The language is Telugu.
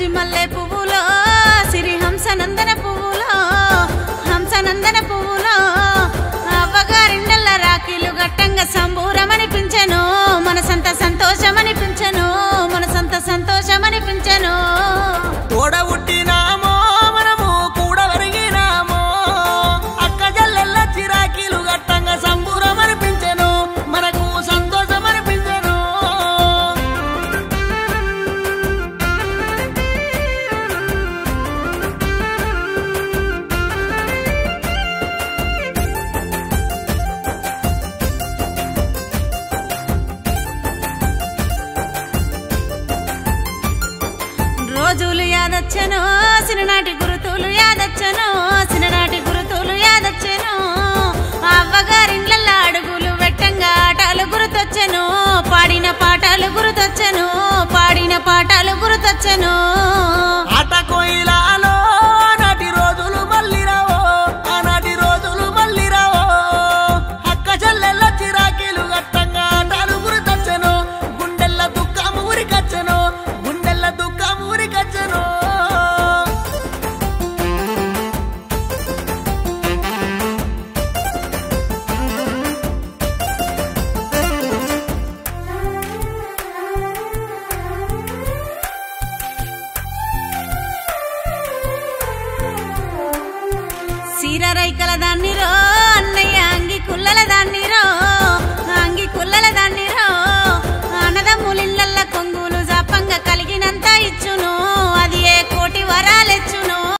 జాజి మల్లె పువ్వులో సిరి హంసనందన పువ్వులో హంసనందన పువ్వులో అవ్వగారిండల్ల రాఖీలు గట్టంగా సంబూరమనిపించెను మనసంత సంతోషమనిపించెను మనసంత సంతోషమనిపించెను తోడ పుట్టినామో మనము కూడా వరిగినామో అక్క జల్లెల్ల చిరాకీలు గట్టంగా సంబూరమనిపించెను మనకు సంతోషమనిపించెను రోజులు యాదొచ్చను సిననాటి గురుతులు యాదొచ్చను సిననాటి గురుతులు యాదొచ్చను అవ్వగారిండ్ల అడుగులు వెట్టంగా ఆటలు గుర్తొచ్చెను పాడిన పాటలు గుర్తొచ్చెను పాడిన పాటలు గుర్తొచ్చెను ఆట కోయిలాలో ఆనాటి రోజులు మళ్ళీ రావో ఆనాటి రోజులు మళ్ళీ రావో అక్క చెల్లెల్ల చిరాకీలు గట్టంగా ఆటలు గుర్తొచ్చెను గుండెల్ల దుఃఖం ఊరికొచ్చెను గుండెల్ల దుఃఖం ఊరికొచ్చెను సీర రైకల దాన్ని రో